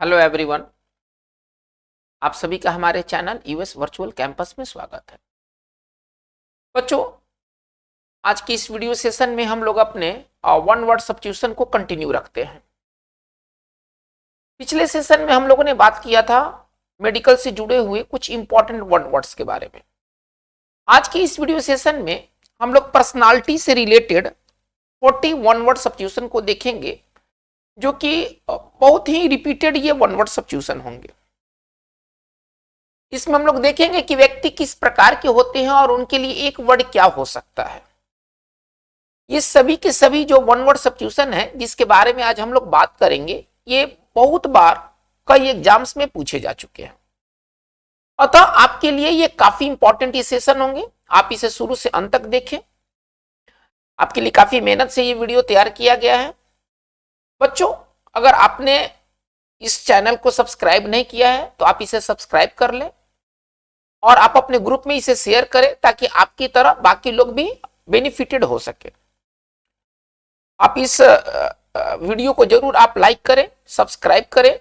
Hello everyone. आप सभी का हमारे चैनल यूएस वर्चुअल कैंपस में स्वागत है। बच्चों, आज की इस वीडियो सेशन में हम लोग अपने वन वर्ड सब्स्टिट्यूशन को कंटिन्यू रखते हैं। पिछले सेशन में हम लोगों ने बात किया था मेडिकल से जुड़े हुए कुछ इंपॉर्टेंट वन वर्ड्स के बारे में। आज की इस वीडियो सेशन में हम लोग पर्सनालिटी से रिलेटेड 40 वन वर्ड सब्स्टिट्यूशन को देखेंगे, जो कि बहुत ही रिपीटेड ये वन वर्ड सब्स्टिट्यूशन होंगे। इसमें हम लोग देखेंगे कि व्यक्ति किस प्रकार के होते हैं और उनके लिए एक वर्ड क्या हो सकता है। ये सभी के सभी जो वन वर्ड सब्स्टिट्यूशन है जिसके बारे में आज हम लोग बात करेंगे, ये बहुत बार कई एग्जाम्स में पूछे जा चुके हैं। अतः आपके लिए ये काफी इंपॉर्टेंट ये सेशन होंगे। आप इसे शुरू से अंत तक देखें। आपके लिए काफी मेहनत से ये वीडियो तैयार किया गया है। बच्चों, अगर आपने इस चैनल को सब्सक्राइब नहीं किया है तो आप इसे सब्सक्राइब कर लें और आप अपने ग्रुप में इसे शेयर करें ताकि आपकी तरह बाकी लोग भी बेनिफिटेड हो सके। आप इस वीडियो को जरूर आप लाइक करें, सब्सक्राइब करें,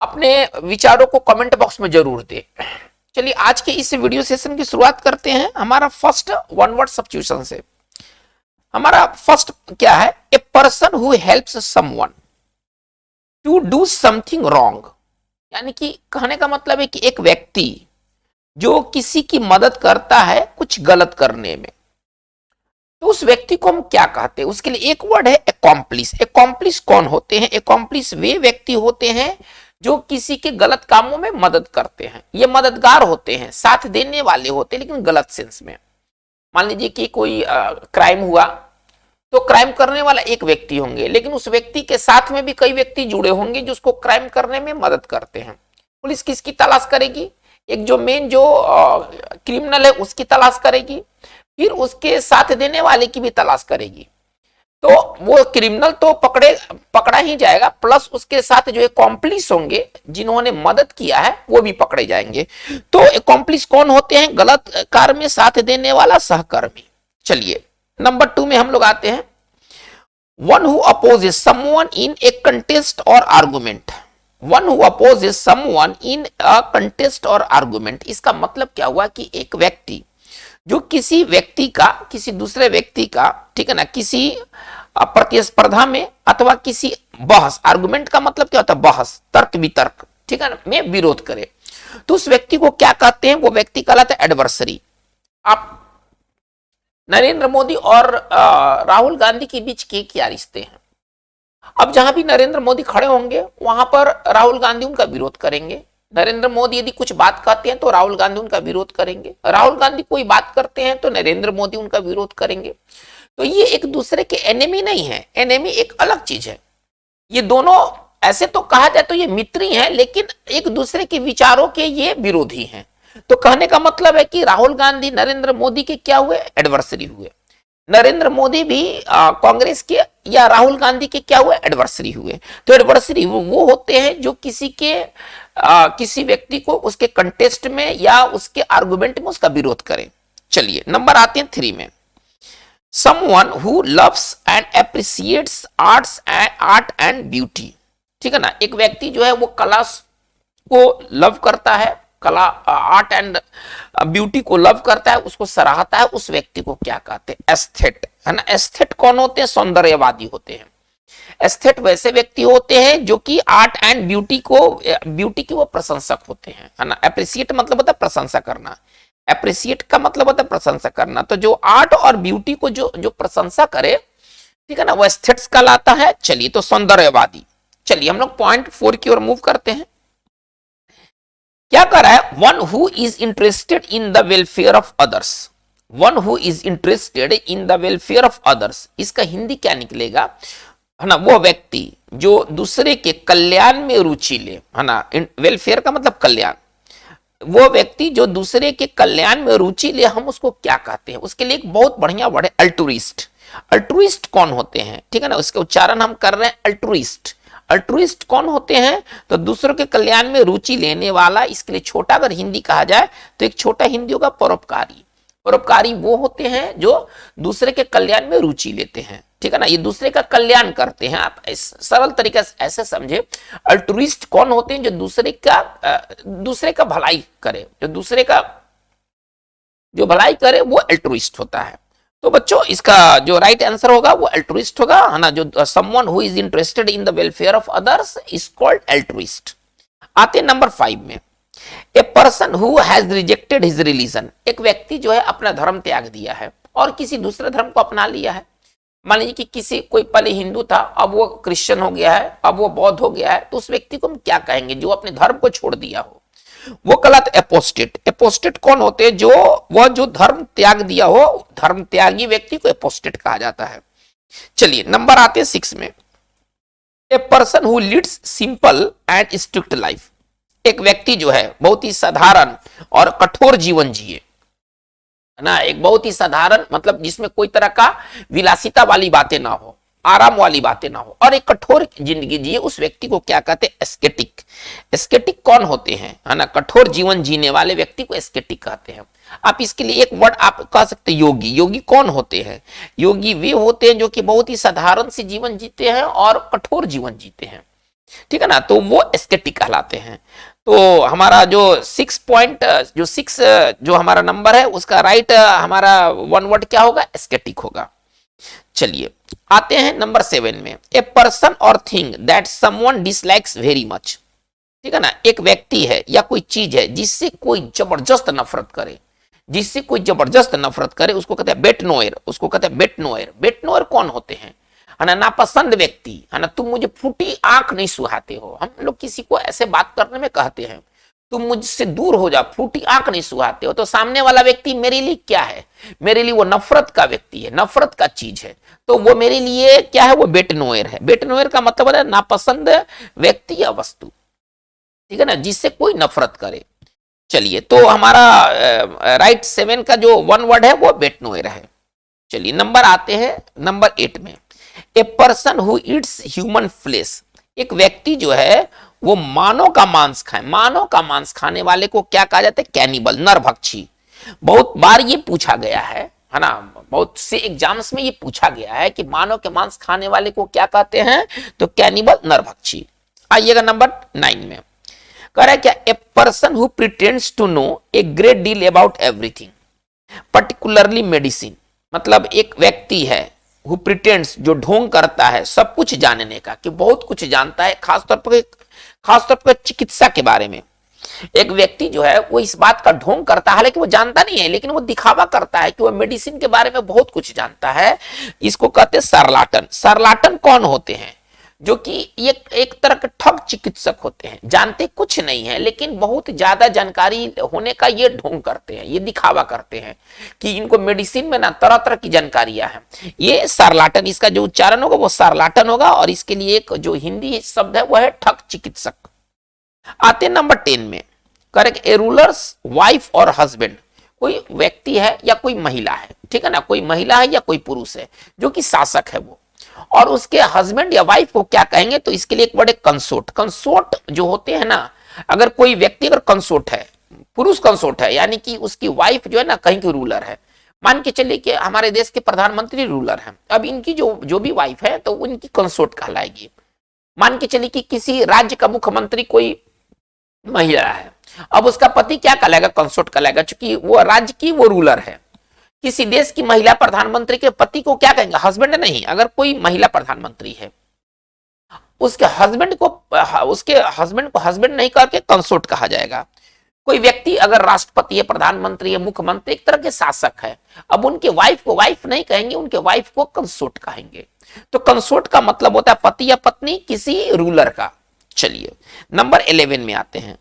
अपने विचारों को कमेंट बॉक्स में जरूर दें। चलिए आज के इस वीडियो सेशन की शुरुआत करते हैं हमारा फर्स्ट वन वर्ड सब्स्टिट्यूशन से। हमारा फर्स्ट क्या है? A person who helps someone to do something wrong. यानी कि कहने का मतलब है कि एक व्यक्ति जो किसी की मदद करता है कुछ गलत करने में, तो उस व्यक्ति को हम क्या कहते हैं? उसके लिए एक वर्ड है एकॉम्प्लिस। एकॉम्प्लिस कौन होते हैं? एकॉम्प्लिस वे व्यक्ति होते हैं जो किसी के गलत कामों में मदद करते हैं। ये मददगार होते हैं, साथ देने वाले होते हैं, लेकिन गलत सेंस में। मान लीजिए कि कोई क्राइम हुआ तो क्राइम करने वाला एक व्यक्ति होंगे, लेकिन उस व्यक्ति के साथ में भी कई व्यक्ति जुड़े होंगे जो उसको क्राइम करने में मदद करते हैं। पुलिस किसकी तलाश करेगी? एक जो मेन जो क्रिमिनल है उसकी तलाश करेगी, फिर उसके साथ देने वाले की भी तलाश करेगी। तो वो क्रिमिनल तो पकड़ा ही जाएगा, प्लस उसके साथ जो एकॉम्प्लिस होंगे जिन्होंने मदद किया है वो भी पकड़े जाएंगे। तो एकॉम्प्लिस कौन होते हैं? गलत कार्य में साथ देने वाला सहकर्मी। चलिए नंबर 2 में हम लोग आते हैं। One who opposes someone in a contest or argument. One who opposes someone in a contest or argument, इसका मतलब क्या हुआ कि एक व्यक्ति जो किसी व्यक्ति का, किसी दूसरे व्यक्ति का, ठीक है ना, किसी प्रतिस्पर्धा में अथवा किसी बहस, आर्गुमेंट का मतलब क्या होता है? बहस, तर्क वितर्क, ठीक है ना, में विरोध करे, तो उस व्यक्ति को क्या कहते हैं? वो व्यक्ति कहलाता है एडवर्सरी। आप नरेंद्र मोदी और राहुल गांधी के बीच के क्या रिश्ते हैं? अब जहां भी नरेंद्र मोदी खड़े होंगे वहां पर राहुल गांधी उनका विरोध करेंगे। नरेंद्र मोदी यदि कुछ बात कहते हैं तो राहुल गांधी उनका विरोध करेंगे। राहुल गांधी कोई बात करते हैं तो नरेंद्र मोदी उनका विरोध करेंगे। तो ये एक दूसरे के एनिमी नहीं है। एनिमी एक अलग चीज है। ये दोनों ऐसे तो कहा जाए तो ये मित्र ही हैं, लेकिन एक दूसरे के विचारों के ये विरोधी हैं। तो कहने का मतलब है कि राहुल गांधी नरेंद्र मोदी के क्या हुए? एडवर्सरी हुए। नरेंद्र मोदी भी कांग्रेस के या राहुल गांधी के क्या हुए? एडवर्सरी हुए। तो एडवर्सरी वो होते हैं जो किसी व्यक्ति को उसके कंटेस्ट में या उसके आर्गुमेंट में उसका विरोध करें। चलिए नंबर आते हैं 3 में। Someone who loves and appreciates art and beauty. ठीक है ना, एक व्यक्ति जो है वो कला को लव करता है, कला, आर्ट एंड ब्यूटी को लव करता है, उसको सराहता है, उस व्यक्ति को क्या कहते हैं? एस्थेट, है ना। एस्थेट कौन होते हैं? सौंदर्यवादी होते हैं। एस्थेट वैसे व्यक्ति होते हैं जो कि आर्ट एंड ब्यूटी की वो प्रशंसक होते हैं, है ना। एप्रिसिएट मतलब होता है प्रशंसा करना। एप्रिसिएट का मतलब होता है प्रशंसा करना। तो जो आर्ट और ब्यूटी को जो प्रशंसा करे, ठीक है ना, वो एस्थेट्स कहलाता है। चलिए तो सौंदर्यवादी। चलिए हम लोग पॉइंट 4 की ओर मूव करते हैं। क्या कर रहा है? One who is interested in the welfare of others. One who is interested in the welfare of others, इसका हिंदी क्या निकलेगा? है ना, वो व्यक्ति जो दूसरे के कल्याण में रुचि ले, है ना। वेलफेयर का मतलब कल्याण। वो व्यक्ति जो दूसरे के कल्याण में रुचि ले, हम उसको क्या कहते हैं? उसके लिए एक बहुत बढ़िया वर्ड है अल्ट्रुइस्ट। अल्ट्रुइस्ट कौन होते हैं? ठीक है ना, उसके उच्चारण हम कर रहे हैं अल्ट्रुइस्ट। अल्ट्रुइस्ट कौन होते हैं? तो दूसरों के कल्याण में रुचि लेने वाला। इसके लिए छोटा अगर हिंदी कहा जाए तो एक छोटा हिंदी होगा परोपकारी। परोपकारी वो होते हैं जो दूसरे के कल्याण में रुचि लेते हैं, ठीक है ना, ये दूसरे का कल्याण करते हैं। आप इस सरल तरीके से ऐसे समझे, अल्ट्रुइस्ट कौन होते हैं, जो दूसरे का भलाई करे, जो दूसरे का जो भलाई करे वो अल्ट्रुइस्ट होता है। तो बच्चों इसका जो राइट आंसर होगा वो अल्ट्रुइस्ट होगा, है ना। जो someone who is interested in the welfare of others is called altruist. आते हैं नंबर 5 में, a person who has rejected his religion, एक व्यक्ति जो है अपना धर्म त्याग दिया है और किसी दूसरे धर्म को अपना लिया है। मान लीजिए कि कोई पहले हिंदू था, अब वो क्रिश्चियन हो गया है, अब वो बौद्ध हो गया है, तो उस व्यक्ति को हम क्या कहेंगे, जो अपने धर्म को छोड़ दिया हो, वो कहलाता एपोस्टेट। एपोस्टेट कौन होते हैं, जो धर्म त्याग दिया हो, धर्म त्यागी व्यक्ति को एपोस्टेट कहा जाता है। चलिए नंबर आते हैं 6 में, a person who Leeds simple and strict life, एक व्यक्ति जो है बहुत ही साधारण और कठोर जीवन जिए, है ना। एक बहुत ही साधारण मतलब जिसमें कोई तरह का विलासिता वाली बातें ना हो, आराम वाली बातें ना हो, और एक कठोर जिंदगी जिए, उस व्यक्ति को क्या कहते हैं, एस्केटिक। एस्केटिक कौन होते हैं, है ना, कठोर जीवन जीने वाले व्यक्ति को एस्केटिक कहते हैं। आप इसके लिए एक वर्ड आप कह सकते हैं योगी। योगी कौन होते हैं, योगी वे होते हैं जो कि बहुत ही साधारण से जीवन जीते हैं और कठोर जीवन जीते हैं, ठीक है ना, तो वो एस्केटिक कहलाते हैं। तो हमारा जो 6 जो हमारा नंबर है उसका राइट हमारा वन वर्ड क्या होगा, एस्केटिक होगा। चलिए आते हैं नंबर 7 में, ए पर्सन और thing that someone dislikes very much, ठीक है ना, एक व्यक्ति है या कोई चीज है जिससे कोई जबरदस्त नफरत करे, जिससे कोई जबरदस्त नफरत करे उसको कहते हैं बेटनोयर, उसको कहते हैं बेटनोयर। बेटनोयर कौन होते हैं, है ना, नापसंद व्यक्ति, है ना, तुम मुझे फूटी आंख नहीं सुहाते हो। हम लोग किसी को ऐसे बात करने में कहते हैं तुम मुझसे दूर हो जा, फूटी आंख नहीं सुहाते हो, तो सामने वाला व्यक्ति मेरे लिए क्या है, मेरे लिए वो नफरत का व्यक्ति है, नफरत का चीज है, तो वो मेरे लिए क्या है, वो बेटनोयर है। बेटनोयर का मतलब है नापसंद व्यक्ति या वस्तु, ठीक है ना, जिससे कोई नफरत करे। चलिए तो हमारा राइट 7 का जो वन वर्ड है वो बेटनोयर है। चलिए नंबर आते हैं नंबर 8 में, a person who eats human flesh, एक व्यक्ति जो है वो मानव का मांस खाए। मानव का मांस खाने वाले को क्या कहा जाता है, कैनिबल, नरभक्षी। बहुत बार ये पूछा गया है ना, बहुत से एग्जाम्स में ये पूछा गया है कि मानव के मांस खाने वाले को क्या कहते हैं, तो कैनिबल, नरभक्षी। आइएगा नंबर 9 में, कह रहा है क्या, a person who pretends to know a great deal about everything particularly medicine, मतलब एक व्यक्ति है हु प्रिटेंड्स, जो ढोंग करता है सब कुछ जानने का, कि बहुत कुछ जानता है, खासतौर पर चिकित्सा के बारे में। एक व्यक्ति जो है वो इस बात का ढोंग करता है, हालांकि वो जानता नहीं है, लेकिन वो दिखावा करता है कि वो मेडिसिन के बारे में बहुत कुछ जानता है। इसको कहते हैं शार्लाटन। शार्लाटन कौन होते हैं, जो कि एक तरह के ठग चिकित्सक होते हैं, जानते कुछ नहीं है लेकिन बहुत ज्यादा जानकारी होने का ये ढोंग करते हैं, ये दिखावा करते हैं कि इनको मेडिसिन में ना तरह तरह की जानकारियां हैं। ये शार्लाटन, इसका जो उच्चारण होगा वो शार्लाटन होगा, और इसके लिए एक जो हिंदी शब्द है वो है ठग चिकित्सक। आते नंबर 10 में, करेक्ट, ए रूलर्स वाइफ और हस्बैंड, कोई व्यक्ति है या कोई महिला है, ठीक है ना, कोई महिला है या कोई पुरुष है जो कि शासक है वो, और उसके हस्बैंड या वाइफ को क्या कहेंगे, तो इसके लिए एक वर्ड है कंसोर्ट। कंसोर्ट जो होते हैं ना, अगर कोई व्यक्ति अगर कंसोर्ट है, पुरुष कंसोर्ट है, यानी कि उसकी वाइफ जो है ना कहीं की रूलर है, मान के चलिए कि हमारे देश के प्रधानमंत्री रूलर हैं, अब इनकी जो भी वाइफ है तो उनकी कंसोर्ट कहलाएगी। मान के चलिए कि किसी राज्य का मुख्यमंत्री कोई महिला है, अब उसका पति क्या कहलाएगा, कंसोर्ट कहलाएगा, क्योंकि वो राज्य की वो रूलर है। किसी देश की महिला प्रधानमंत्री के पति को क्या कहेंगे, हस्बैंड नहीं, अगर कोई महिला प्रधानमंत्री है उसके हस्बैंड को हस्बैंड नहीं करके कंसोर्ट कहा जाएगा। कोई व्यक्ति अगर राष्ट्रपति है, प्रधानमंत्री है, मुख्यमंत्री, एक तरह के शासक है, अब उनके वाइफ को वाइफ नहीं कहेंगे, उनके वाइफ को कंसोर्ट कहेंगे। तो कंसोर्ट का मतलब होता है पति या पत्नी किसी रूलर का। चलिए नंबर 11 में आते हैं,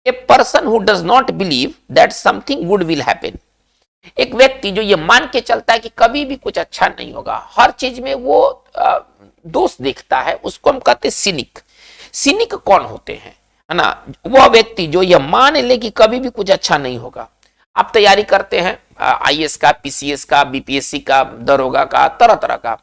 ए person who does not believe that something good will happen, एक व्यक्ति जो ये मान के चलता है कि कभी भी कुछ अच्छा नहीं होगा, हर चीज में वो दोष देखता है, उसको हम कहते हैं सिनिक। सिनिक कौन होते हैं, है ना, वह व्यक्ति जो ये मान ले कि कभी भी कुछ अच्छा नहीं होगा। आप तैयारी करते हैं आईएएस का, पीसीएस का, बीपीएससी का, दरोगा का, तरह तरह का,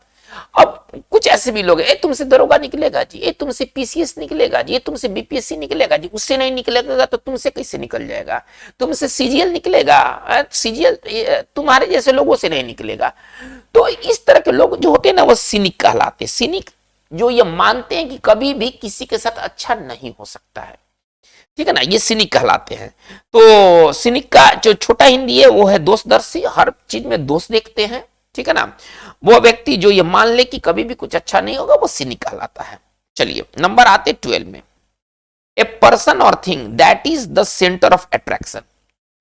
अब कुछ ऐसे भी लोग हैं, तुमसे दरोगा निकलेगा जी, ये तुमसे पीसीएस निकलेगा जी, ये तुमसे बीपीएससी निकलेगा जी, उससे नहीं निकलेगा तो तुमसे कैसे निकल जाएगा, तुमसे सीजीएल निकलेगा, सीजीएल तुम्हारे जैसे लोगों से नहीं निकलेगा। तो इस तरह के लोग जो होते हैं ना वो सिनिक कहलाते हैं। सिनिक जो ये मानते हैं कि कभी भी किसी के साथ अच्छा नहीं हो सकता है, ठीक है ना, ये सिनिक कहलाते हैं। तो सिनिक का जो छोटा हिंदी है वो है दोषदर्शी, हर चीज में दोष देखते हैं, ठीक है ना। वो व्यक्ति जो ये मान ले कि कभी भी कुछ अच्छा नहीं होगा वो सिनिक कहलाता है। चलिए नंबर आते 12 में, ए पर्सन और thing that is the centre of attraction.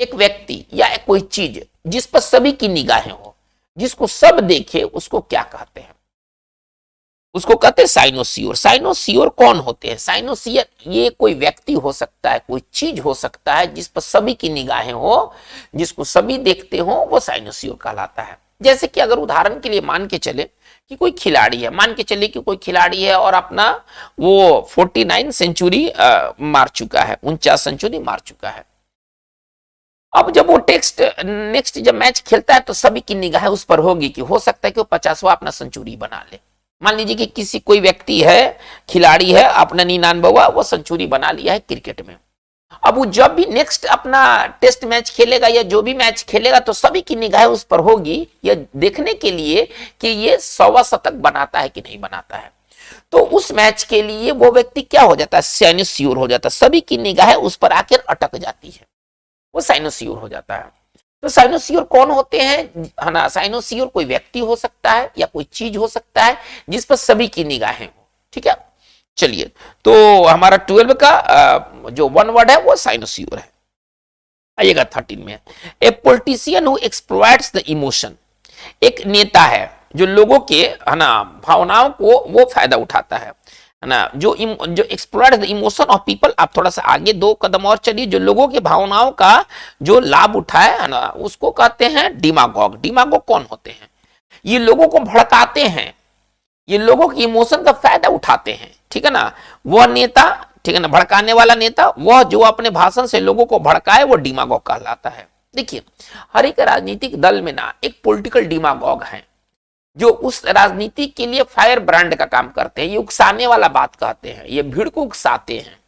एक व्यक्ति या एक कोई चीज जिस पर सभी की निगाहें हो, जिसको सब देखे, उसको क्या कहते हैं? उसको कहते हैं साइनोसियोर। साइनोसियोर कौन होते हैं? साइनोसियर ये कोई व्यक्ति हो सकता है, कोई चीज हो सकता है जिस पर सभी की निगाहें हो, जिसको सभी देखते हो, वो साइनोसियोर कहलाता है। जैसे कि अगर उदाहरण के लिए मान के चले कि कोई खिलाड़ी है, मान के चले कि कोई खिलाड़ी है और अपना वो 49 सेंचुरी मार चुका है, 49 सेंचुरी मार चुका है। अब जब वो नेक्स्ट जब मैच खेलता है तो सभी की निगाहें उस पर होगी कि हो सकता है कि वो 50वां अपना सेंचुरी बना ले। मान लीजिए कि किसी कोई व्यक्ति है, खिलाड़ी है, अपना 99वां वो सेंचुरी बना लिया है क्रिकेट में। अब वो जब भी नेक्स्ट अपना टेस्ट मैच खेलेगा या जो भी मैच खेलेगा तो सभी की निगाहें उस पर होगी ये देखने के लिए कि ये 100वां शतक बनाता है कि नहीं बनाता है। तो उस मैच के लिए वो व्यक्ति क्या हो जाता है? साइनोसियोर हो जाता है। सभी की निगाहें उस पर आकर अटक जाती है, वो साइनोसियोर हो जाता है। तो साइनोसियोर कौन होते हैं? है ना, साइनोसियोर कोई व्यक्ति हो सकता है या कोई चीज हो सकता है जिस पर सभी की निगाहें हो, ठीक है। चलिए तो हमारा 12 का जो वन वर्ड है वो साइनोसियोर है। आइएगा 13 में, a politician who exploits the emotion. एक नेता है जो लोगों के, है ना, भावनाओं को वो फायदा उठाता है ना, जो exploit the emotion of people. आप थोड़ा सा आगे 2 कदम और चलिए, जो लोगों के भावनाओं का जो लाभ उठाए, है ना, उसको कहते हैं डिमागोग। डिमागोग कौन होते हैं? ये लोगों को भड़काते हैं, ये लोगों की इमोशन का फायदा उठाते हैं, ठीक है ना। वह नेता, ठीक है ना, भड़काने वाला नेता, वह जो अपने भाषण से लोगों को भड़काए वो डिमागोग कहलाता है। देखिए हर एक राजनीतिक दल में ना एक पॉलिटिकल डिमागोग है जो उस राजनीति के लिए फायर ब्रांड का काम करते हैं। ये उकसाने वाला बात कहते हैं, ये भीड़ को उकसाते हैं,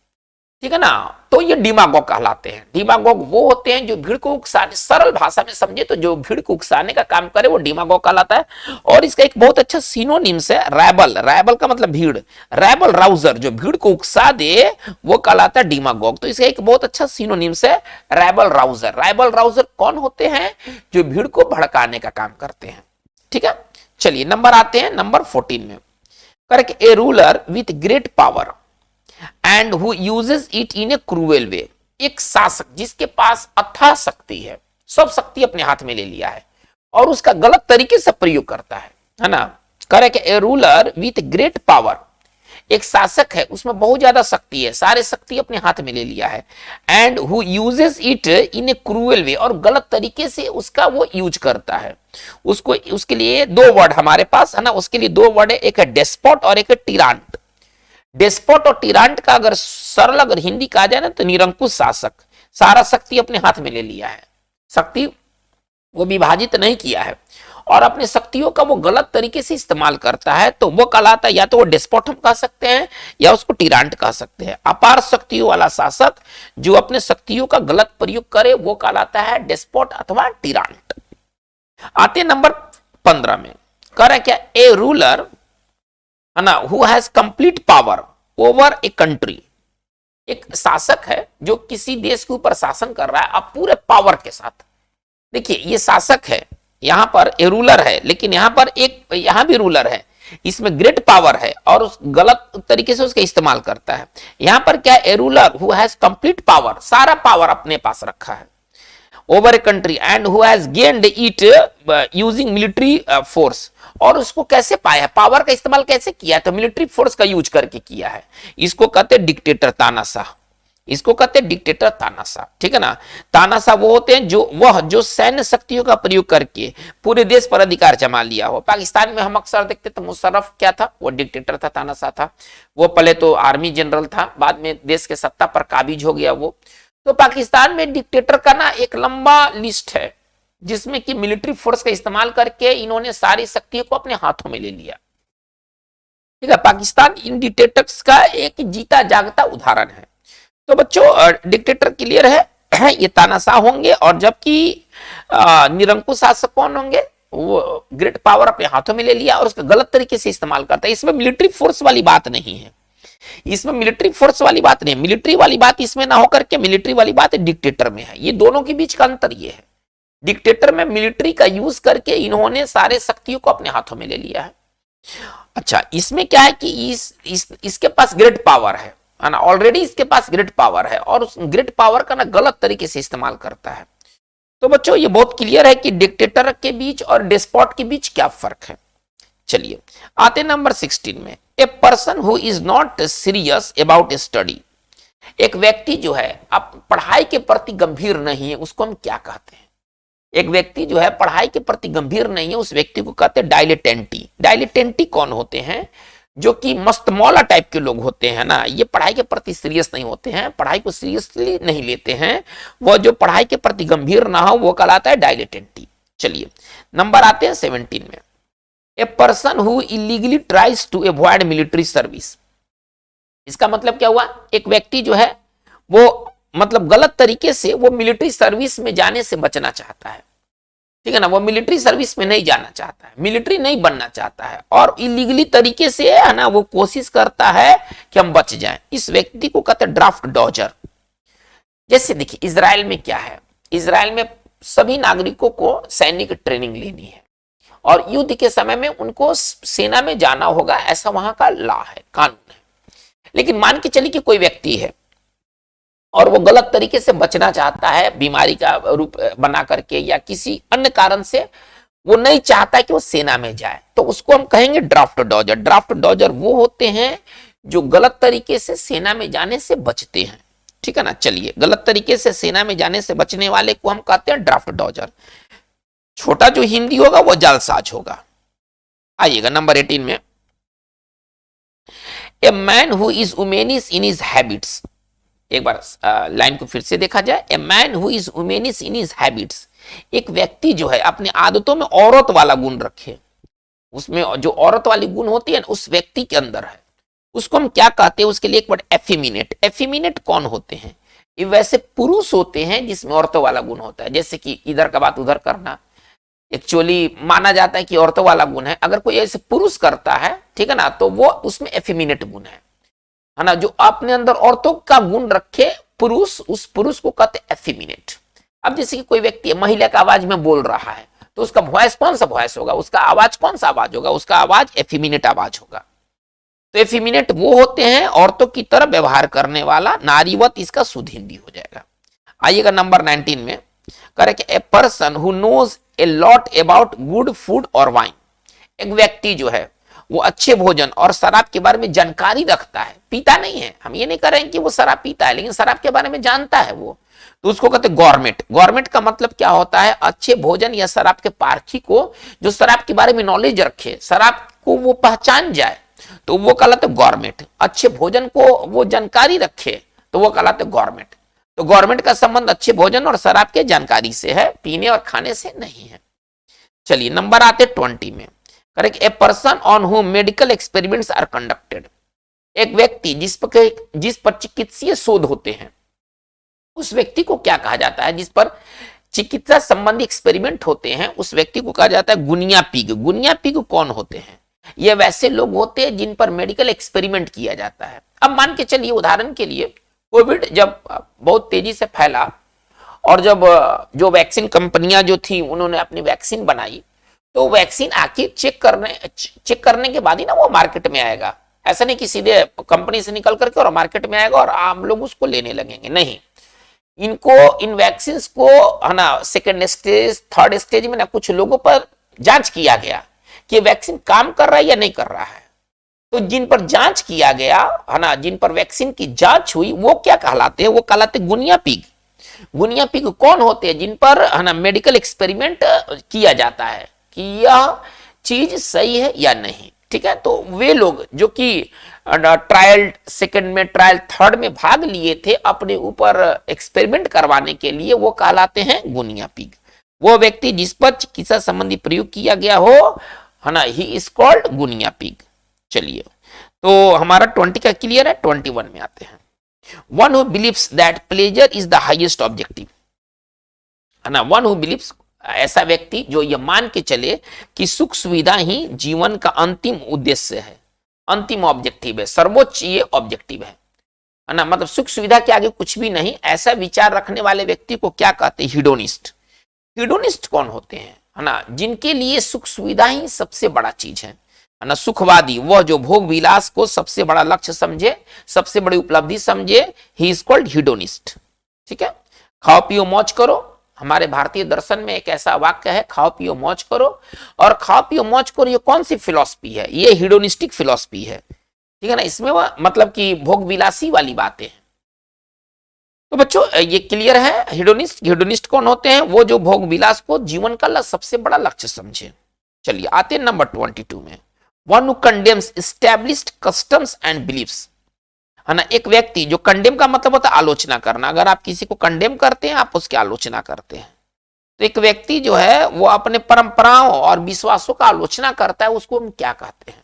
ठीक है ना। तो ये डिमागोग कहलाते हैं। डिमागोग वो होते हैं जो भीड़ को उकसाने, सरल भाषा में समझे तो जो भीड़ को उकसाने का काम करे वो डिमागोग कहलाता है। और इसका एक बहुत अच्छा सिनोनिम्स है रैबल। रैबल का मतलब भीड़, रैबल राउजर, जो भीड़ को उकसा दे वो कहलाता है डिमागोग। तो इसका एक बहुत अच्छा सिनोनिम्स है रैबल राउजर। रैबल राउजर कौन होते हैं? जो भीड़ को भड़काने का काम करते हैं, ठीक है। चलिए नंबर आते हैं नंबर 14 में, correct, a ruler with great power and who uses it in a cruel way. एक शासक जिसके पास अथाह शक्ति है, सब शक्ति अपने हाथ में ले लिया है और उसका गलत तरीके से प्रयोग करता है ना। Correct, a ruler with great power, एक शासक है उसमें बहुत ज्यादा शक्ति है, सारे शक्ति अपने हाथ में ले लिया है। And who uses it in a cruel way, और गलत तरीके से उसका वो यूज करता है उसको। उसके लिए 2 वर्ड हमारे पास है ना, उसके लिए 2 वर्ड है, एक है डेस्पोट और एक है टिरांट। डेस्पोट और टिरांट का अगर सरल अगर हिंदी कहा जाए ना तो निरंकुश शासक, सारा शक्ति अपने हाथ में ले लिया है, शक्ति वो विभाजित नहीं किया है और अपने शक्तियों का वो गलत तरीके से इस्तेमाल करता है, तो वो कहलाता है, या तो वो डेस्पोट हम कह सकते हैं या उसको टिरांट कह सकते हैं। अपार शक्तियों वाला शासक जो अपने शक्तियों का गलत प्रयोग करे वो कहलाता है डेस्पोट अथवा टिरांट। आते नंबर 15 में, कह रहे क्या, ए रूलर है ना who has complete power over a country. एक शासक है जो किसी देश के ऊपर शासन कर रहा है अब पूरे पावर के साथ। देखिए ये शासक है, यहां पर ए रूलर है, लेकिन यहां पर एक यहां भी रूलर है, इसमें ग्रेट पावर है और उस गलत तरीके से उसका इस्तेमाल करता है। यहां पर क्या, ए ruler who has complete power, सारा पावर अपने पास रखा है over a country and who has gained it using military force. और उसको कैसे पाया, पावर का इस्तेमाल कैसे किया, तो मिलिट्री फोर्स का यूज करके किया है। इसको कहते हैं डिक्टेटर तानाशाह, इसको कहते हैं डिक्टेटर तानाशाह, ठीक है ना। तानाशाह वो होते हैं जो सैन्य शक्तियों का प्रयोग करके पूरे देश पर अधिकार जमा लिया हो। पाकिस्तान में हम अक्सर देखते तो मुशर्रफ क्या था, वो डिक्टेटर था, तानाशाह था। वो पहले तो आर्मी जनरल था, बाद में देश के सत्ता पर काबिज हो गया वो। तो पाकिस्तान में डिक्टेटर का ना एक लंबा लिस्ट है जिसमें कि मिलिट्री फोर्स का इस्तेमाल करके इन्होंने सारी शक्तियों को अपने हाथों में ले लिया। ठीक है, पाकिस्तान इन डिक्टेटर्स का एक जीता जागता उदाहरण है। तो बच्चों डिक्टेटर क्लियर है ये तानाशाह होंगे, और जबकि निरंकुश शासक कौन होंगे, वो ग्रेट पावर अपने हाथों में ले लिया और उसका गलत तरीके से इस्तेमाल करता है। इसमें मिलिट्री फोर्स वाली बात नहीं है, इसमें मिलिट्री फोर्स वाली बात नहीं है, मिलिट्री वाली बात इसमें ना होकर के मिलिट्री वाली बात डिक्टेटर में है। ये दोनों के बीच का अंतर ये है, डिक्टेटर में मिलिट्री का यूज करके इन्होंने सारे शक्तियों को अपने हाथों में ले लिया है। अच्छा, इसमें क्या है कि इसके पास ग्रेट पावर है ना, ऑलरेडी इसके पास ग्रेट पावर है और उस ग्रेट पावर का ना गलत तरीके से इस्तेमाल करता है। तो बच्चों ये बहुत क्लियर है कि डिक्टेटर के बीच और डेस्पोट के बीच क्या फर्क है। चलिए आते नंबर 16 में, a person who is not serious about study. एक व्यक्ति जो है अब पढ़ाई के प्रति गंभीर नहीं है, उसको हम क्या कहते हैं? एक व्यक्ति जो है पढ़ाई के प्रति गंभीर नहीं है, उस व्यक्ति को कहते हैं डायलेटेंटी। डायलेटेंटी कौन होते हैं? जो कि मस्तमौला टाइप के लोग होते हैं ना, ये पढ़ाई के प्रति सीरियस नहीं होते हैं, पढ़ाई को सीरियसली नहीं लेते हैं, वो जो पढ़ाई के प्रति गंभीर ना हो वो कहलाता है डायलेटेंटी। चलिए नंबर आते हैं 17 में, a person who illegally tries to avoid military service. इसका मतलब क्या हुआ? एक व्यक्ति जो है वो मतलब गलत तरीके से वो मिलिट्री सर्विस में जाने से बचना चाहता है, ठीक है ना, वो मिलिट्री सर्विस में नहीं जाना चाहता है, मिलिट्री नहीं बनना चाहता है और इलीगली तरीके से है ना वो कोशिश करता है कि हम बच जाएं। इस व्यक्ति को कहते हैं ड्राफ्ट डॉजर। जैसे देखिए इजराइल में क्या है, इजराइल में सभी नागरिकों को सैनिक ट्रेनिंग लेनी है और युद्ध के समय में उनको सेना में जाना होगा, ऐसा वहां का लॉ है, कानून है। लेकिन मान के चलिए कि कोई व्यक्ति है और वो गलत तरीके से बचना चाहता है, बीमारी का रूप बना करके या किसी अन्य कारण से वो नहीं चाहता कि वो सेना में जाए, तो उसको हम कहेंगे ड्राफ्ट डॉजर। ड्राफ्ट डॉजर वो होते हैं जो गलत तरीके से सेना में जाने से बचते हैं, ठीक है ना। चलिए गलत तरीके से सेना में जाने से बचने वाले को हम कहते हैं ड्राफ्ट डॉजर। छोटा जो हिंदी होगा वो जालसाज होगा। आइएगा नंबर 18 में, a man who is womanish in his habits. एक बार लाइन को फिर से देखा जाए, a man who is womanish in his habits. एक व्यक्ति जो है अपनी आदतों में औरत वाला गुण रखे, उसमें जो औरत वाली गुण होती है उस व्यक्ति के अंदर है, उसको हम क्या कहते हैं? उसके लिए एक वर्ड एफिमिनेट। एफिमिनेट कौन होते हैं? ये वैसे पुरुष होते हैं जिसमें औरतों वाला गुण होता है, जैसे कि इधर का बात उधर करना, एक्चुअली माना जाता है कि औरतों वाला गुण है। अगर कोई ऐसे पुरुष करता है, ठीक है ना, तो वो उसमें एफिमिनेट गुण है ना, जो अपने अंदर औरतों का गुण रखे पुरुष, उस पुरुष को कहते हैं एफिमिनेट। अब जैसे कि कोई व्यक्ति महिला का आवाज में बोल रहा है तो उसका वॉइस कौन सा वॉइस होगा, उसका आवाज कौन सा आवाज होगा? उसका आवाज एफिमिनेट आवाज होगा। तो एफिमिनेट वो होते हैं औरतों की तरह व्यवहार करने वाला, नारीवत इसका शुद्ध हिंदी हो जाएगा। आइएगा नंबर 19 में, correct, a person who knows a lot about good food और वाइन। एक व्यक्ति जो है वो अच्छे भोजन और शराब के बारे में जानकारी रखता है, पीता नहीं है, हम ये नहीं कर रहे हैं कि वो शराब पीता है, लेकिन शराब के बारे में जानता है वो, तो उसको कहते हैं गवर्नमेंट। गवर्नमेंट का मतलब क्या होता है? अच्छे भोजन या शराब के पारखी को जो शराब के बारे में नॉलेज रखे, शराब को वो पहचान जाए, तो वो कहलाते गवर्नमेंट। अच्छे भोजन को वो जानकारी रखे तो वो कहलाते गवर्नमेंट। तो गवर्नमेंट का संबंध अच्छे भोजन और शराब के जानकारी से है, पीने और खाने से नहीं है। चलिए नंबर आते 20 में, करेक्ट, ए पर्सन ऑन हुम मेडिकल एक्सपेरिमेंट्स आर कंडक्टेड। एक व्यक्ति जिस पर चिकित्सीय शोध होते हैं उस व्यक्ति को क्या कहा जाता है? जिस पर चिकित्सा संबंधी एक्सपेरिमेंट होते हैं उस व्यक्ति को कहा जाता है गुनिया पिग। गुनिया पिग कौन होते हैं? ये वैसे लोग होते हैं जिन पर मेडिकल एक्सपेरिमेंट किया जाता है। अब मान के चलिए उदाहरण के लिए कोविड जब बहुत तेजी से फैला और जब जो वैक्सीन कंपनियां जो थी उन्होंने अपनी वैक्सीन बनाई, तो वैक्सीन आखिर चेक करने के बाद ही ना वो मार्केट में आएगा। ऐसा नहीं कि सीधे कंपनी से निकल करके और मार्केट में आएगा और आम लोग उसको लेने लगेंगे, नहीं। इनको इन वैक्सीन को है ना सेकेंड स्टेज थर्ड स्टेज में ना कुछ लोगों पर जांच किया गया कि वैक्सीन काम कर रहा है या नहीं कर रहा है। तो जिन पर जांच किया गया है ना, जिन पर वैक्सीन की जांच हुई, वो क्या कहलाते हैं? वो कहलाते गुनिया पिग। गुनिया पिग कौन होते हैं? जिन पर है ना मेडिकल एक्सपेरिमेंट किया जाता है कि यह चीज सही है या नहीं, ठीक है। तो वे लोग जो कि ट्रायल सेकंड में ट्रायल थर्ड में भाग लिए थे अपने ऊपर एक्सपेरिमेंट करवाने के लिए, वो कहलाते हैं गुनिया पिग। वो व्यक्ति जिस पर चिकित्सा संबंधी प्रयोग किया गया हो, है ना, ही इज कॉल्ड गुनिया पिग। चलिए तो हमारा 20 का क्लियर है। 21 में आते हैं। One who believes that pleasure is the highest objective, है ना। वन हु बिलीव्स, ऐसा व्यक्ति जो ये मान के चले कि सुख सुविधा ही जीवन का अंतिम उद्देश्य है, अंतिम ऑब्जेक्टिव है, सर्वोच्च ये ऑब्जेक्टिव है ना। मतलब सुख सुविधा के आगे कुछ भी नहीं, ऐसा विचार रखने वाले व्यक्ति को क्या कहते हैं? हिडोनिस्ट। हिडोनिस्ट कौन होते हैं? है ना, जिनके लिए सुख सुविधा ही सबसे बड़ा चीज है ना। सुखवादी वह जो भोग विलास को सबसे बड़ा लक्ष्य समझे, सबसे बड़ी उपलब्धि समझे, ही इज कॉल्ड हिडोनिस्ट। ठीक है। खाओ पियो मौज करो, हमारे भारतीय दर्शन में एक ऐसा वाक्य है, खाओ पियो मौज करो। और खाओ पियो मौज करो ये कौन सी फिलॉसफी है? ये हिडोनिस्टिक फिलॉसफी है। ठीक है ना, इसमें वह मतलब कि भोग विलासी वाली बातें हैं। तो बच्चों ये क्लियर है। हिडोनिस्ट, हिडोनिस्ट कौन होते हैं? वो जो भोग विलास को जीवन का सबसे बड़ा लक्ष्य समझे। चलिए आते हैं नंबर 22 में। One who condemns established customs and beliefs, है ना। एक व्यक्ति जो कंडेम का मतलब होता है आलोचना करना। अगर आप किसी को कंडेम करते हैं, आप उसकी आलोचना करते हैं। तो एक व्यक्ति जो है वो अपने परंपराओं और विश्वासों का आलोचना करता है, उसको हम क्या कहते हैं?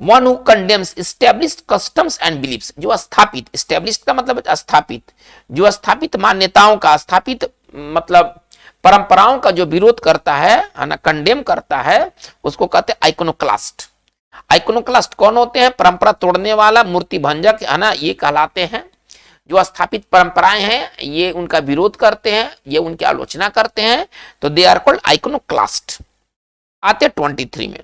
One who condemns established customs and beliefs, जो स्थापित, एस्टैब्लिश्ड का मतलब स्थापित, जो स्थापित मान्यताओं का, स्थापित मतलब परंपराओं का जो विरोध करता है ना, कंडेम करता है, उसको कहते हैं आइकोनोक्लास्ट। आइकोनोक्लास्ट कौन होते हैं? परंपरा तोड़ने वाला, मूर्ति भंजक, है ना, ये कहलाते हैं। जो स्थापित परंपराएं हैं ये उनका विरोध करते हैं, ये उनकी आलोचना करते हैं, तो दे आर कॉल्ड आइकोनोक्लास्ट। आते 23 में।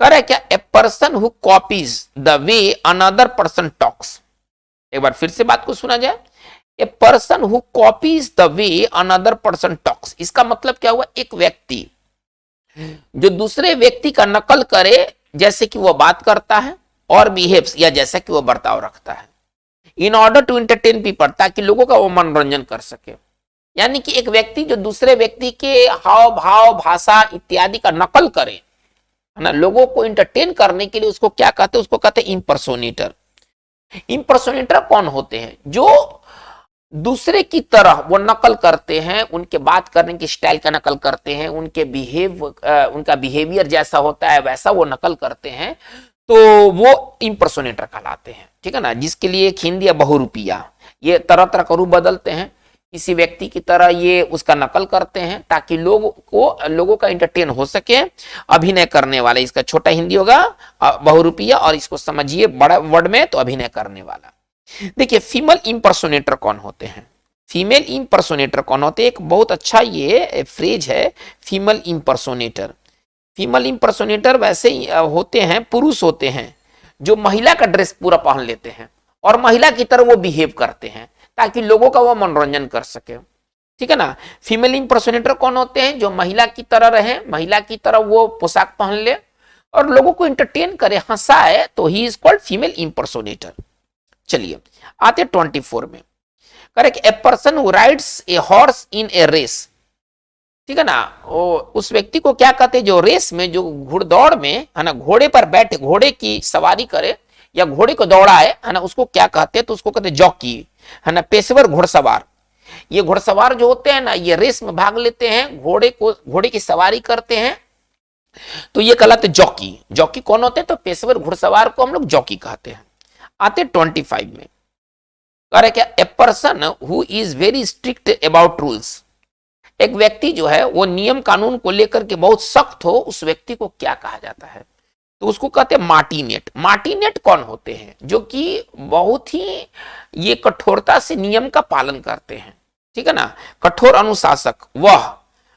करे क्या? A person who copies the way another person talks. एक बार फिर से बात को सुना जाए। ए person who copies the way another person talks, इसका मतलब क्या हुआ? एक व्यक्ति जो दूसरे व्यक्ति का नकल करे, जैसे कि वह बात करता है, और बिहेव्स, या जैसा कि वह बर्ताव रखता है, in order to entertain people, ताकि लोगों का वो मनोरंजन कर सके। यानी कि एक व्यक्ति जो दूसरे व्यक्ति के हाव भाव, भाषा इत्यादि का नकल करे, है ना, लोगों को एंटरटेन करने के लिए, उसको क्या कहते हैं? उसको कहते हैं इम्पर्सोनेटर। इम्पर्सोनेटर कौन होते हैं? जो दूसरे की तरह वो नकल करते हैं, उनके बात करने की स्टाइल का नकल करते हैं, उनका बिहेवियर जैसा होता है वैसा वो नकल करते हैं, तो वो इम्पर्सोनेटर कहलाते हैं। ठीक है ना। जिसके लिए एक हिंदी या बहुरूपिया, ये तरह तरह का रूप बदलते हैं, किसी व्यक्ति की तरह ये उसका नकल करते हैं, ताकि लोगों का एंटरटेन हो सके। अभिनय करने वाला, इसका छोटा हिंदी होगा बहुरूपिया, और इसको समझिए बड़ा वर्ड में तो अभिनय करने वाला। देखिए फीमेल इम्पर्सोनेटर कौन होते हैं? फीमेल इम्पर्सोनेटर कौन होते हैं? एक बहुत अच्छा ये फ्रेज है, फीमेल इम्पर्सोनेटर। फीमेल इम्पर्सोनेटर वैसे ही होते हैं, पुरुष होते हैं, जो महिला का ड्रेस पूरा पहन लेते हैं और महिला की तरह वो बिहेव करते हैं, ताकि लोगों का वो मनोरंजन कर सके। ठीक है ना। फीमेल इम्पर्सोनेटर कौन होते हैं? जो महिला की तरह रहे, महिला की तरह वो पोशाक पहन ले और लोगों को एंटरटेन करे, हंसाए, तो he is called female impersonator. चलिए आते 24 में। Correct. A person who rides a horse in a race. ठीक है ना। उस व्यक्ति को क्या कहते हैं? जो रेस में, जो घुड़दौड़ में, है ना, घोड़े पर बैठे, घोड़े की सवारी करे या घोड़े को दौड़ाए, है ना, उसको क्या कहते हैं? तो उसको कहते हैं जॉकी, है ना, पेशेवर घुड़सवार। ये घुड़सवार जो होते हैं ना, ये रेस में भाग लेते हैं, घोड़े की सवारी करते हैं, तो ये कहलाते जॉकी। जॉकी कौन होते हैं? तो पेशेवर घुड़सवार को हम लोग जॉकी कहते हैं। आते 25 में। कह रहे क्या? A person who is very strict about rules. एक व्यक्ति जो है वो नियम कानून को लेकर के बहुत सख्त हो, उस व्यक्ति को क्या कहा जाता है? तो उसको कहते हैं मार्टिनेट। मार्टिनेट कौन होते हैं? जो कि बहुत ही ये कठोरता से नियम का पालन करते हैं। ठीक है ना। कठोर अनुशासक, वह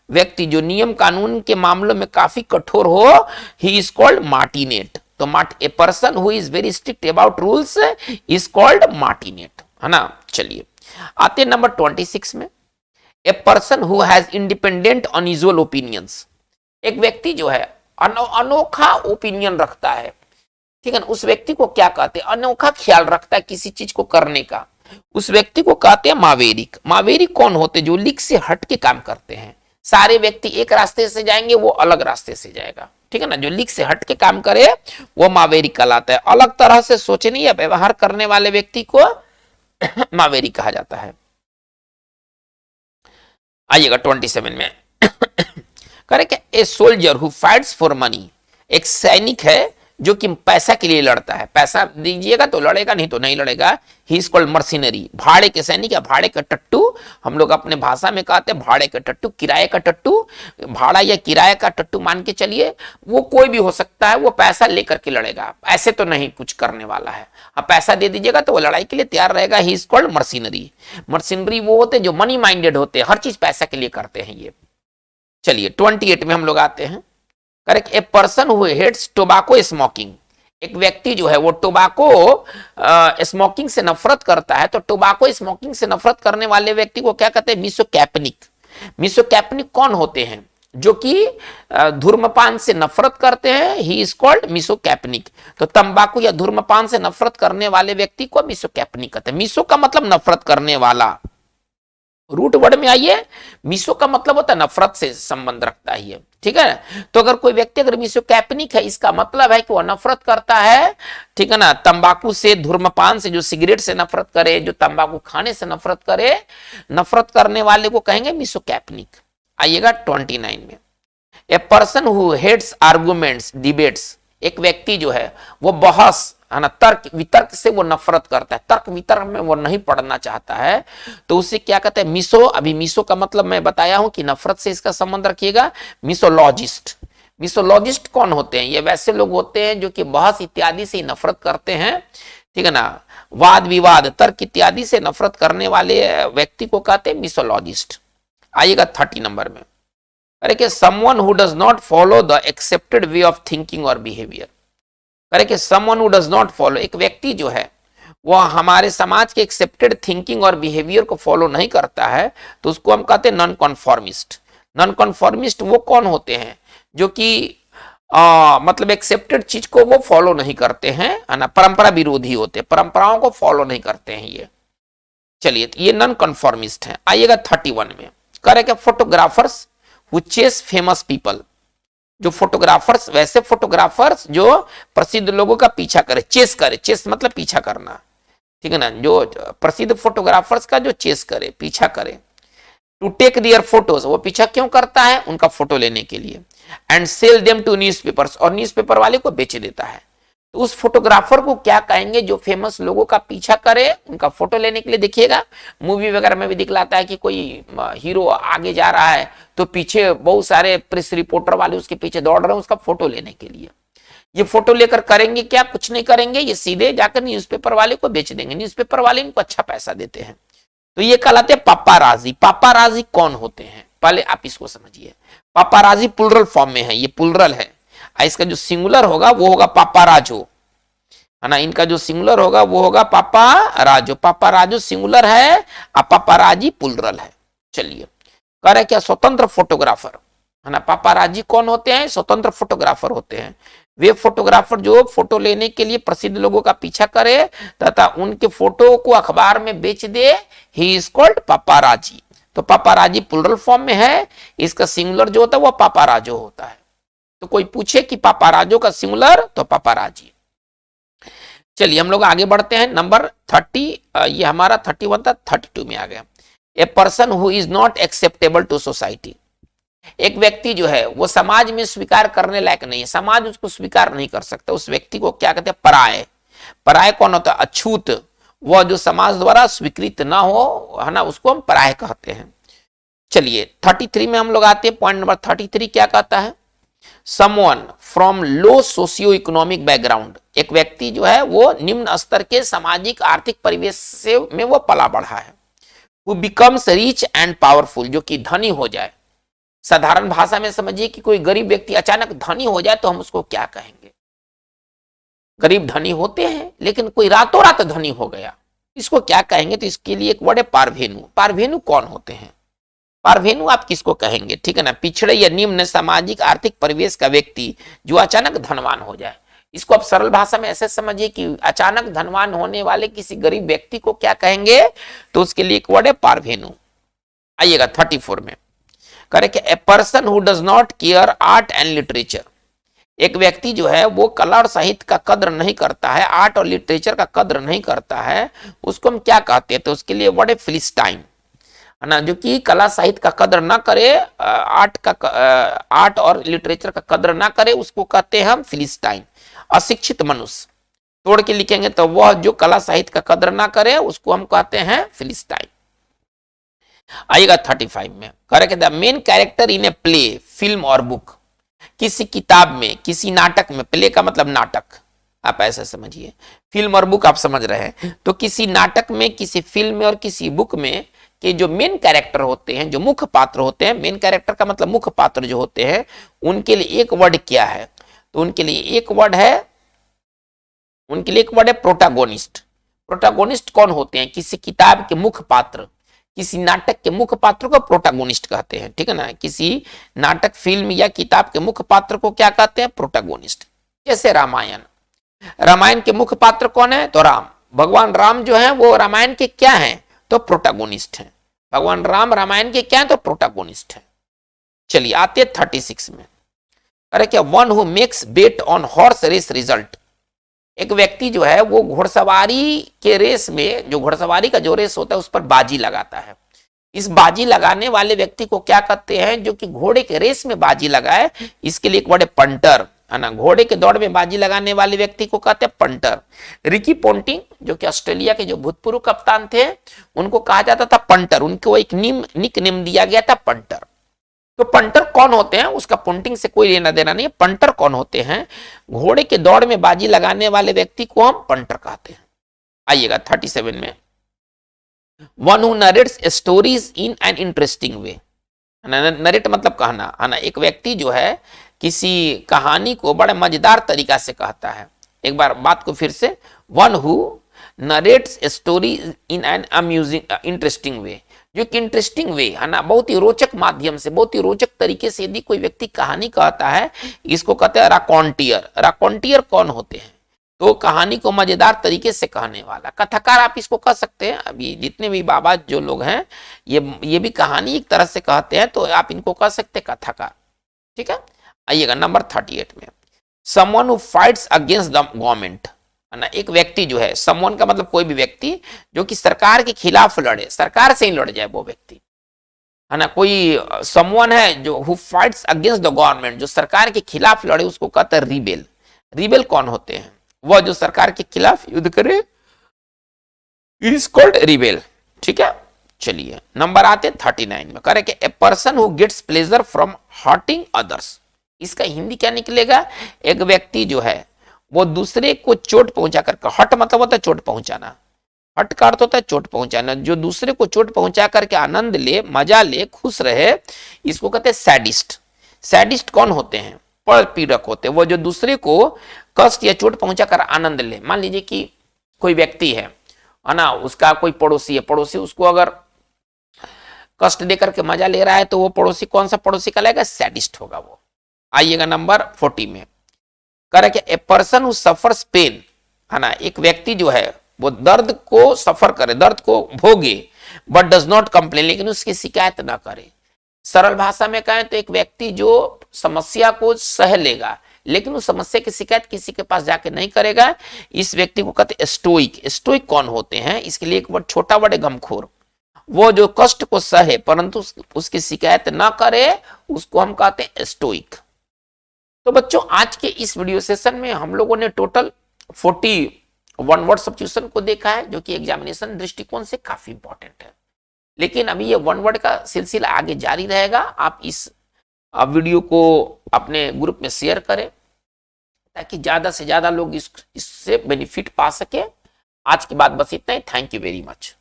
व्यक्ति जो नियम कानून के मामलों में काफी कठोर हो, ही इज कॉल्ड मार्टिनेट। तो a person who is very strict about rules is called martinet, है ना। चलिए आते नंबर 26 में। A person who has independent unusual opinions. एक व्यक्ति जो है अनोखा ओपिनियन रखता है। ठीक है ना। उस व्यक्ति को क्या कहते हैं? अनोखा ख्याल रखता है किसी चीज को करने का, उस व्यक्ति को कहते हैं मावेरिक। मावेरिक कौन होते? जो लीक से हट के काम करते हैं। सारे व्यक्ति एक रास्ते से जाएंगे, वो अलग रास्ते से जाएगा। ठीक है ना। जो लीक से हट के काम करे वो मावेरिक कहलाता है। अलग तरह से सोचने या व्यवहार करने वाले व्यक्ति को मावेरिक कहा जाता है। आइएगा 27 में। करे क्या? A soldier who fights for money. एक सैनिक है जो कि पैसा के लिए लड़ता है, पैसा दीजिएगा तो लड़ेगा, नहीं तो नहीं लड़ेगा। ही इज कॉल्ड मर्सिनरी, भाड़े के सैनिक या भाड़े का टट्टू, हम लोग अपने भाषा में कहते हैं भाड़े का टट्टू, किराए का टट्टू, भाड़ा या किराए का टट्टू मान के चलिए, वो कोई भी हो सकता है, वो पैसा लेकर के लड़ेगा, ऐसे तो नहीं कुछ करने वाला है। अब पैसा दे दीजिएगा तो वो लड़ाई के लिए तैयार रहेगा। ही इज कॉल्ड मर्सिनरी। मर्सिनरी वो होते हैं जो मनी माइंडेड होते हैं, हर चीज पैसा के लिए करते हैं ये। चलिए 28 में हम लोग आते हैं। Correct, a person who hates tobacco smoking, एक व्यक्ति जो है वो टोबैको स्मोकिंग से नफरत करता है, तो टोबैको स्मोकिंग से नफरत करने वाले व्यक्ति को क्या कहते हैं? मिसोकैपनिक। मिसोकैपनिक कौन होते हैं? जो कि धूम्रपान से नफरत करते हैं, ही इज कॉल्ड मिसोकैपनिक। तो तंबाकू या धूम्रपान से नफरत करने वाले व्यक्ति को मिसोकैपनिक कहते हैं। मिसो का मतलब नफरत करने वाला, रूट वर्ड में आइए, मिसो का मतलब होता है नफरत से संबंध रखता है, ठीक है। तो अगर कोई व्यक्ति अगर मिसोकैपनिक है, इसका मतलब है कि वह नफरत करता है, ठीक है ना, तंबाकू से, धूम्रपान से, जो सिगरेट से नफरत करे, जो तंबाकू खाने से नफरत करे, नफरत करने वाले को कहेंगे मिसोकैपनिक। आइएगा 29 में। A person who hates arguments debates, एक व्यक्ति जो है वो बहस है ना, तर्क वितर्क से वो नफरत करता है, तर्क वितर्क में वो नहीं पढ़ना चाहता है, तो उसे क्या कहते हैं? मिसो। अभी मिसो का मतलब मैं बताया हूं कि नफरत से इसका संबंध रखिएगा। मिसोलॉजिस्ट, मिसोलॉजिस्ट कौन होते हैं? ये वैसे लोग होते हैं जो कि बहस इत्यादि से नफरत करते हैं, ठीक है ना, वाद विवाद, तर्क इत्यादि से नफरत करने वाले व्यक्ति को कहते हैं मिसोलॉजिस्ट। आइएगा 30 नंबर में। अरे कि someone who does not follow the accepted way of thinking और बिहेवियर, अरे कि someone who does not follow, एक व्यक्ति जो है वह हमारे समाज के एक्सेप्टेड थिंकिंग और बिहेवियर को फॉलो नहीं करता है, तो उसको हम कहते हैं नॉन कॉन्फॉर्मिस्ट। नॉन कॉन्फॉर्मिस्ट वो कौन होते हैं? जो कि मतलब एक्सेप्टेड चीज को वो फॉलो नहीं करते हैं, है ना, परंपरा विरोधी होते हैं, परंपराओं को फॉलो नहीं करते हैं ये। चलिए ये नॉन कॉन्फॉर्मिस्ट है। आइएगा 31 में। करे क्या? Photographers who chase famous people, जो फोटोग्राफर्स, वैसे फोटोग्राफर्स जो प्रसिद्ध लोगों का पीछा करे, चेस करे, चेस मतलब पीछा करना, ठीक है ना, जो प्रसिद्ध फोटोग्राफर्स का जो चेस करे, पीछा करे। टू टेक दियर फोटोज, वो पीछा क्यों करता है? उनका फोटो लेने के लिए। And sell them to newspapers, और न्यूज़पेपर वाले को बेच देता है। तो उस फोटोग्राफर को क्या कहेंगे? जो फेमस लोगों का पीछा करे, उनका फोटो लेने के लिए। देखिएगा मूवी वगैरह में भी दिखलाता है कि कोई हीरो आगे जा रहा है तो पीछे बहुत सारे प्रेस रिपोर्टर वाले उसके पीछे दौड़ रहे हैं उसका फोटो लेने के लिए। ये फोटो लेकर करेंगे क्या? कुछ नहीं करेंगे, ये सीधे जाकर न्यूज़पेपर वाले को बेच देंगे। न्यूज़पेपर वाले इनको अच्छा पैसा देते हैं। तो ये कहलाते हैं पापाराजी। पापाराजी कौन होते हैं? पहले आप इसको समझिए। पापाराजी प्लुरल फॉर्म में है, ये प्लुरल है। इसका जो सिंगुलर होगा वो होगा पापाराजो, है ना, इनका जो सिंगुलर होगा वो होगा पापाराजो। पापाराजो सिंगुलर है और पापाराजी प्लुरल है। चलिए कह रहे क्या? स्वतंत्र फोटोग्राफर, है ना। पापाराजी कौन होते हैं? स्वतंत्र फोटोग्राफर होते हैं। वे फोटोग्राफर जो फोटो लेने के लिए प्रसिद्ध लोगों का पीछा करे तथा उनके फोटो को अखबार में बेच दे, ही इज कॉल्ड पापाराजी। तो पापाराजी प्लुरल फॉर्म में है, इसका सिंगुलर जो होता है वो पापाराजो होता है। तो कोई पूछे कि पापाराजो का सिंगुलर, तो पापाराजी। चलिए हम लोग आगे बढ़ते हैं। नंबर 30, ये हमारा 31 था, 32 में आ गया। A person who is not acceptable to society, एक व्यक्ति जो है वो समाज में स्वीकार करने लायक नहीं है, समाज उसको स्वीकार नहीं कर सकता, उस व्यक्ति को क्या कहते हैं? पराय। पराय कौन होता है? अछूत, वह जो समाज द्वारा स्वीकृत ना हो, है ना, उसको हम पराय कहते हैं। चलिए 33 में हम लोग आते हैं। पॉइंट नंबर 33 क्या कहता है? Someone from low socio economic background, एक व्यक्ति जो है वो निम्न स्तर के सामाजिक आर्थिक परिवेश से में वो पला बढ़ा है। who becomes rich and powerful, जो कि धनी हो जाए। साधारण भाषा में समझिए कि कोई गरीब व्यक्ति अचानक धनी हो जाए तो हम उसको क्या कहेंगे? गरीब धनी होते हैं, लेकिन कोई रातों रात धनी हो गया, इसको क्या कहेंगे? तो इसके लिए एक वर्ड है पारवेनु। पारवेनु कौन होते हैं? पारवेनु आप किसको कहेंगे? ठीक है ना, पिछड़े या निम्न सामाजिक आर्थिक परिवेश का व्यक्ति जो अचानक धनवान हो जाए। इसको आप सरल भाषा में ऐसे समझिए कि अचानक धनवान होने वाले किसी गरीब व्यक्ति को क्या कहेंगे? तो उसके लिए एक वर्ड है पारवेनु। आइएगा 34 में। Correct, a person who does not care art and literature, एक व्यक्ति जो है वो कला और साहित्य का कद्र नहीं करता है, आर्ट और लिटरेचर का कद्र नहीं करता है, उसको हम क्या कहते हैं? तो उसके लिए वर्ड है फिलिस्टाइन, है ना, जो कि कला साहित्य का कद्र ना करे, आर्ट और लिटरेचर का कद्र ना करे, उसको कहते हैं हम फिलिस्टाइन। अशिक्षित मनुष्य, तोड़ के लिखेंगे तो वह जो कला साहित्य का कदर ना करे उसको हम कहते हैं फिलिस्टाइन। आइएगा 35 में, correct, the main character in a play, film और बुक, किसी किताब में, किसी नाटक में, प्ले का मतलब नाटक, आप ऐसा समझिए, फिल्म और बुक आप समझ रहे हैं, तो किसी नाटक में, किसी फिल्म में और किसी बुक में के जो मेन कैरेक्टर होते हैं, जो मुख्य पात्र होते हैं, मेन कैरेक्टर का मतलब मुख्य पात्र जो होते हैं, उनके लिए एक वर्ड क्या है, तो उनके लिए एक वर्ड है, प्रोटागोनिस्ट। प्रोटागोनिस्ट कौन होते हैं? किसी किताब के मुख्य पात्र, किसी नाटक के मुख्य पात्र को प्रोटागोनिस्ट कहते हैं, ठीक है ना। किसी नाटक, फिल्म या किताब के मुख्य पात्र को क्या कहते हैं? प्रोटागोनिस्ट। जैसे रामायण, रामायण के मुख्य पात्र कौन है? तो राम, भगवान राम जो है वो रामायण के क्या हैं? तो प्रोटागोनिस्ट हैं। भगवान राम रामायण के क्या है? तो प्रोटागोनिस्ट है। चलिए आते 36 में, अरे क्या, one who makes bet on horse race result, एक व्यक्ति जो है वो घुड़सवारी के रेस में, जो घुड़सवारी का जो रेस होता है उस पर बाजी लगाता है। इस बाजी लगाने वाले व्यक्ति को क्या कहते हैं? जो कि घोड़े के रेस में बाजी लगाए, इसके लिए एक बड़े पंटर है ना, घोड़े के दौड़ में बाजी लगाने वाले व्यक्ति को कहते हैं पंटर। रिकी पोंटिंग जो कि ऑस्ट्रेलिया के जो भूतपूर्व कप्तान थे, उनको कहा जाता था पंटर, उनको एक निक नेम दिया गया था पंटर। तो पंटर कौन होते हैं? उसका पोंटिंग से कोई लेना देना नहीं है। पंटर कौन होते हैं? घोड़े के दौड़ में बाजी लगाने वाले व्यक्ति को हम पंटर कहते हैं। आइएगा 37 में, one who narrates stories in an interesting way, narrate मतलब कहना है ना, एक व्यक्ति जो है किसी कहानी को बड़े मजेदार तरीका से कहता है। एक बार बात को फिर से, one who narrates story in an amusing interesting way, जो कि इंटरेस्टिंग वे है ना, बहुत ही रोचक माध्यम से, बहुत ही रोचक तरीके से यदि कोई व्यक्ति कहानी कहता है, इसको कहते हैं राकॉन्टियर। राकॉन्टियर कौन होते हैं? तो कहानी को मजेदार तरीके से कहने वाला, कथाकार आप इसको कह सकते हैं। अभी जितने भी बाबा जो लोग हैं, ये भी कहानी एक तरह से कहते हैं, तो आप इनको कह सकते हैं कथाकार, ठीक है। आइएगा नंबर 38 में, someone who fights against the government, है ना, एक व्यक्ति जो है, समवन का मतलब कोई भी व्यक्ति जो कि सरकार के खिलाफ लड़े, सरकार से ही लड़ जाए वो व्यक्ति, है ना। कोई समवन है जो who fights against the government, जो सरकार के खिलाफ लड़े, उसको कहते हैं रिबेल। रिबेल कौन होते हैं? वह जो सरकार के खिलाफ युद्ध करे, इट इज कॉल्ड रिबेल, ठीक है। चलिए नंबर आते 39 में, करे कि a person who gets pleasure from hurting others, इसका हिंदी क्या निकलेगा? एक व्यक्ति जो है वो दूसरे को चोट पहुंचा कर, हट मतलब होता है चोट पहुंचाना, हट का अर्थ होता है चोट पहुंचाना, जो दूसरे को चोट पहुंचा करके आनंद ले, मजा ले, खुश रहे, इसको कहते हैं सैडिस्ट। सैडिस्ट कौन होते हैं? पर पीड़क होते हैं, वो जो दूसरे को कष्ट या चोट पहुंचा कर आनंद ले। मान लीजिए कि कोई व्यक्ति है ना, उसका कोई पड़ोसी है, पड़ोसी उसको अगर कष्ट देकर के मजा ले रहा है, तो वो पड़ोसी कौन सा पड़ोसी कहलाएगा? सैडिस्ट होगा वो। आइएगा नंबर 40 में, करे कि a person who suffers pain, है ना, एक व्यक्ति जो है वो दर्द को सफर करे, दर्द को भोगे, बट डज नॉट कंप्लेन, लेकिन उसकी शिकायत ना करे। सरल भाषा में कहें तो एक व्यक्ति जो समस्या को सह लेगा, लेकिन उस समस्या की शिकायत किसी के पास जाके नहीं करेगा, इस व्यक्ति को कहते हैं स्टोइक। स्टोइक कौन होते हैं? इसके लिए एक वर्ड छोटा वर्ड है गमखोर, वो जो कष्ट को सहे परंतु उसकी शिकायत ना करे, उसको हम कहते हैं स्टोइक। तो बच्चों आज के इस वीडियो सेशन में हम लोगों ने टोटल 41 वर्ड सब्स्टिट्यूशन को देखा है, जो कि एग्जामिनेशन दृष्टिकोण से काफी इंपॉर्टेंट है। लेकिन अभी ये 1 वर्ड का सिलसिला आगे जारी रहेगा। आप इस वीडियो को अपने ग्रुप में शेयर करें ताकि ज्यादा से ज्यादा लोग इससे बेनिफिट पा सके। आज की बात बस इतना ही। Thank you very much.